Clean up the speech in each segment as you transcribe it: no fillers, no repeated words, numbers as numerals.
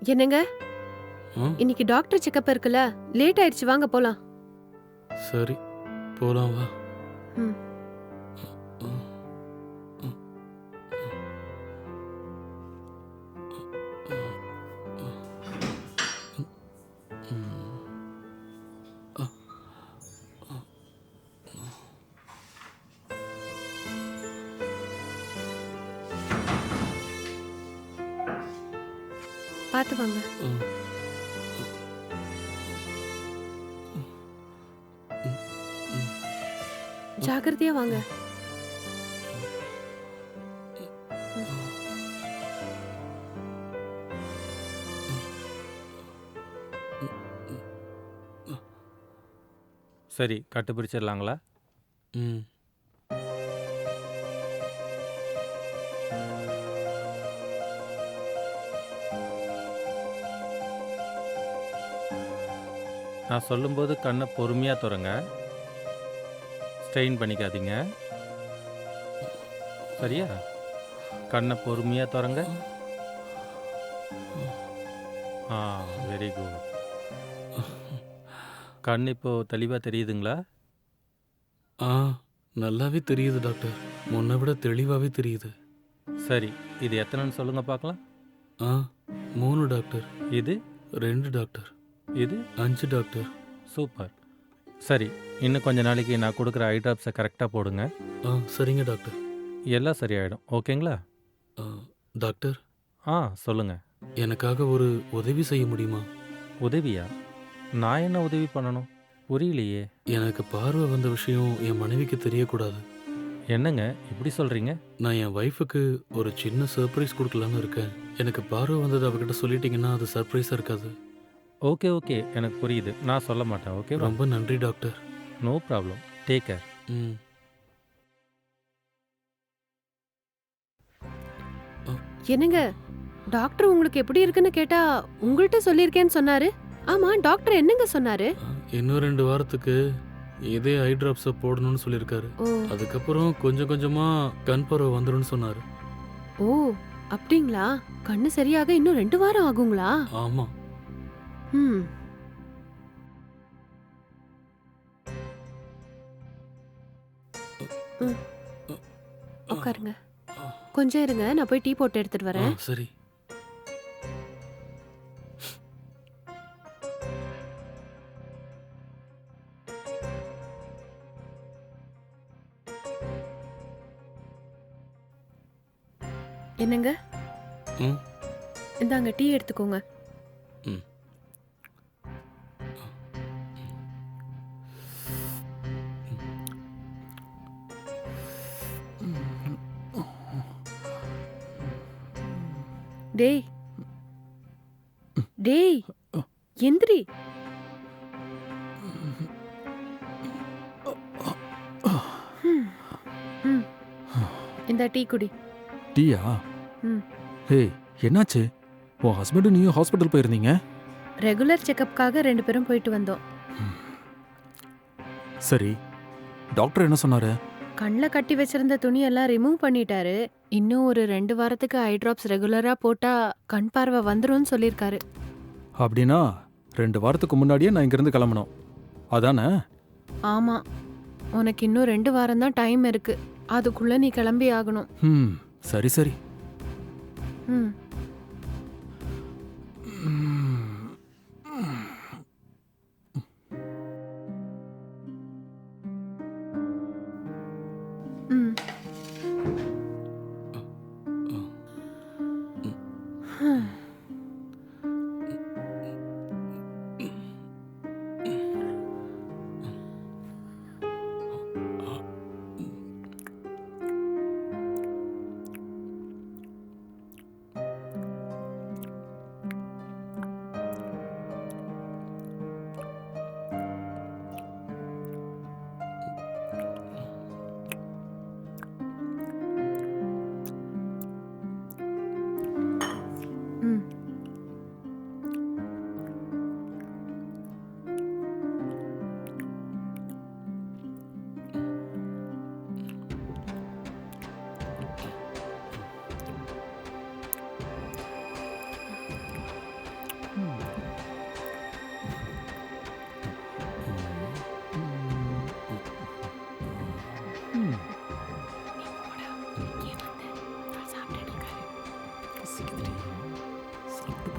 என்னங்க, ம் இன்னைக்கு டாக்டர் செக்கப் இருக்குல்ல, லேட் ஆயிடுச்சு, வாங்க போலாம். சரி போலாம் வா. ம். ம், ம், ம். அ, அ, பாத்து வாங்க. ம், ம், ம், ம். ஜாக்கிரதையா வாங்க. ம். சரி, கட்டுப்பிடிச்சிடலாங்களா? ம். நான் சொல்லும்போது கண்ணை பொறுமையாக திறங்க. ஸ்ட்ரெயின் பண்ணிக்காதீங்க. சரியா? கண்ணை பொறுமையாக திறங்க. ஆ, வெரி குட். கண் இப்போ தெளிவாக தெரியுதுங்களா? ஆ நல்லாவே தெரியுது டாக்டர். முன்னை விட தெளிவாவே தெரியுது. சரி, இது எத்தனைன்னு சொல்லுங்க பார்க்கலாம். ஆ 3 டாக்டர். இது 2 டாக்டர். இது 5 டாக்டர். சூப்பர். சரி, இன்னும் கொஞ்ச நாளைக்கு நான் கொடுக்குற ஐ ட்ராப்ஸை கரெக்டாக போடுங்க. சரிங்க டாக்டர். எல்லாம் சரியாயிடும். ஓகேங்களா? ஆ, டாக்டர் சொல்லுங்கள். எனக்காக ஒரு உதவி செய்ய முடியுமா? உதவியா? நான் என்ன உதவி பண்ணணும்? புரியலையே. எனக்கு பார்வை வந்த விஷயம் என் மனைவிக்கு தெரியக்கூடாது. என்னங்க இப்படி சொல்கிறீங்க? நான் என் ஒய்ஃபுக்கு ஒரு சின்ன சர்ப்ரைஸ் கொடுக்கலான்னு இருக்கேன். எனக்கு பார்வை வந்தது அவகிட்ட சொல்லிட்டீங்கன்னா அது சர்ப்ரைஸாக இருக்காது. ஓகே, எனக்கு புரியுது. நான் சொல்ல மாட்டேன். ஓகேவா? ரொம்ப நன்றி doctor. No problem. Take care. ம் அ, என்னங்க, டாக்டர் உங்களுக்கு எப்படி இருக்குன்னு கேட்டா உங்கள்கிட்ட சொல்லியிருக்கேன்னு சொன்னாரு. ஆமா, டாக்டர் என்னங்க சொன்னாரு? இன்னும் 2 வாரத்துக்கு இதே ஐ ட்ராப்ஸை போடணும்னு சொல்லியிருக்காரு. ஓ அதுக்கப்புறம் கொஞ்சம் கொஞ்சமாக கண் பார்வை வந்துடும்னு சொன்னார். ஓ அப்படிங்களா? கண்ணு சரியாக இன்னும் 2 வாரம் ஆகுங்களா? ஆமாம். ம். ம். உட்காருங்க. கொஞ்சம் இருங்க, நான் போய் டீ போட்டு எடுத்துட்டு வரேன். சரி. என்னங்க, ம் இந்தாங்க டீ எடுத்துக்கோங்க. ம் டேய் டேய், எந்திரி. ம். ம். இந்தா டீ குடி. டீயா? ம். ஹே, என்னாச்சு? உன் ஹஸ்பண்டும் நீயும் ஹாஸ்பிட்டல் போயிருந்தீங்க? ரெகுலர் செக்கப்காக 2 பேரும் போயிட்டு வந்தோம். சரி, டாக்டர் என்ன சொன்னாரு? கண்ணுல கட்டி வச்சிருந்த துணியெல்லாம் ரிமூவ் பண்ணிட்டாரு. இன்னும் ஒரு 2 வாரத்துக்கு ஐ டிராப்ஸ் ரெகுலரா போட்டா கண் பார்வை வந்துரும்னு சொல்லிருக்காரு. அப்படின்னா 2 வாரத்துக்கு முன்னாடியே நான் இங்கிருந்து கிளம்பணும், அதானே? ஆமா, உனக்கு இன்னும் 2 வாரம் தான் டைம் இருக்கு. அதுக்குள்ள நீ கிளம்பி ஆகணும். சரி சரி. ம். ம். ஹம்.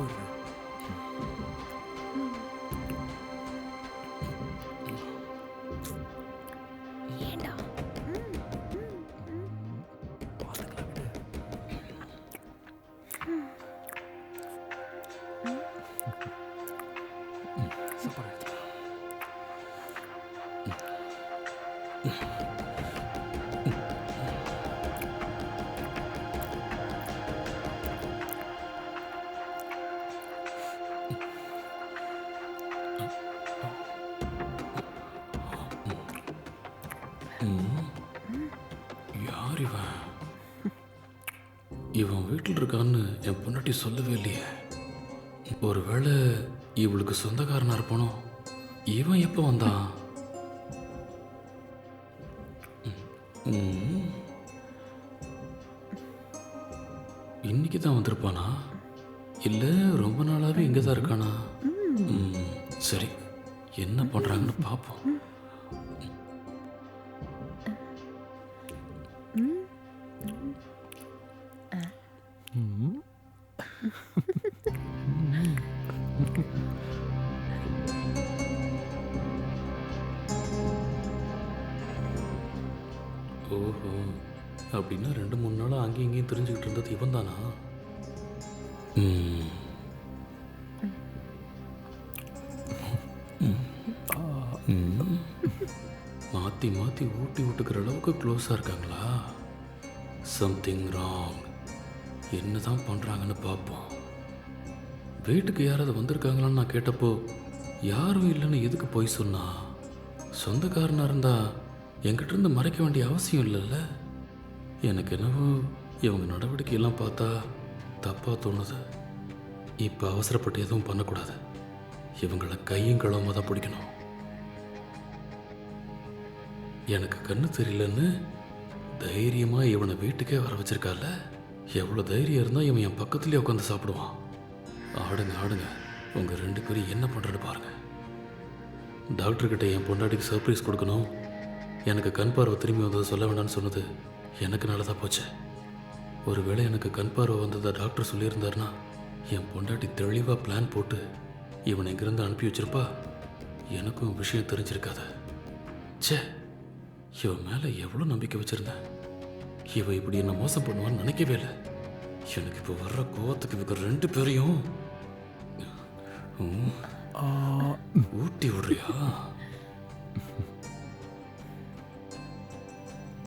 போயிடுறேன். ஏண்டா பார்த்துக்கலாம் விடு. சாப்பாடு எடுத்துட்டு வா. யார் இவன்? இவன் வீட்டில் இருக்கான்னு என் பொண்டாட்டி சொல்லவே இல்லையே. ஒருவேளை இவளுக்கு சொந்தக்காரனா இருப்பானோ? இவன் எப்போ வந்தான்? ம். இன்னைக்கு தான் வந்திருப்பானா? இல்லை ரொம்ப நாளாவே இங்கே தான் இருக்கானா? சரி, என்ன பண்ணுறாங்கன்னு பார்ப்போம். ம். ஓஹோ, அப்படின்னா 2-3 நாளாக அங்கேயும் இங்கேயும் தெரிஞ்சுக்கிட்டு இருந்தது இவன் தானா? மாற்றி மாற்றி ஊட்டி விட்டுக்கிற அளவுக்கு க்ளோஸாக இருக்காங்களா? Something wrong. என்ன தான் பண்ணுறாங்கன்னு பார்ப்போம். வீட்டுக்கு யாராவது வந்திருக்காங்களான்னு நான் கேட்டப்போ யாரும் இல்லைன்னு எதுக்கு போய் சொன்னா? சொந்தக்காரனாக இருந்தால் என்கிட்ட இருந்து மறைக்க வேண்டிய அவசியம் இல்லைல்ல? எனக்கு என்னவோ இவங்க நடவடிக்கையெல்லாம் பார்த்தா தப்பாக தோணுது. இப்போ அவசரப்பட்டு எதுவும் பண்ணக்கூடாது. இவங்களை கையும் களவுமாக தான் பிடிக்கணும். எனக்கு கண்ணு தெரியலன்னு தைரியமாக இவனை வீட்டுக்கே வர வச்சிருக்கால. எவ்வளோ தைரியம் இருந்தால் இவன் என் பக்கத்துலேயே உட்காந்து சாப்பிடுவான். ஆடுங்க ஆடுங்க, உங்கள் 2 பேரும் என்ன பண்ணுறன்னு பாருங்கள். டாக்டர்கிட்ட என் பொண்டாட்டிக்கு சர்ப்ரைஸ் கொடுக்கணும், எனக்கு கண் பார்வை திரும்பி வந்ததை சொல்ல வேண்டாம்னு சொன்னது எனக்கு நல்லதாக போச்சு. ஒருவேளை எனக்கு கண் பார்வை வந்ததை டாக்டர் சொல்லியிருந்தாருன்னா என் பொண்டாட்டி தெளிவாக பிளான் போட்டு இவனை இங்கிருந்து அனுப்பி வச்சிருப்பா. எனக்கும் விஷயம் தெரிஞ்சிருக்காது. ச்சே, இவன் மேலே எவ்வளோ நம்பிக்கை வச்சுருந்தேன். இவன் இப்படி என்ன மோசம் பண்ணுவான்னு நினைக்கவே இல்லை. எனக்கு இப்போ வர்ற கோவத்துக்கு இவங்க 2 பேரையும் ஊட்டி விடுறியா?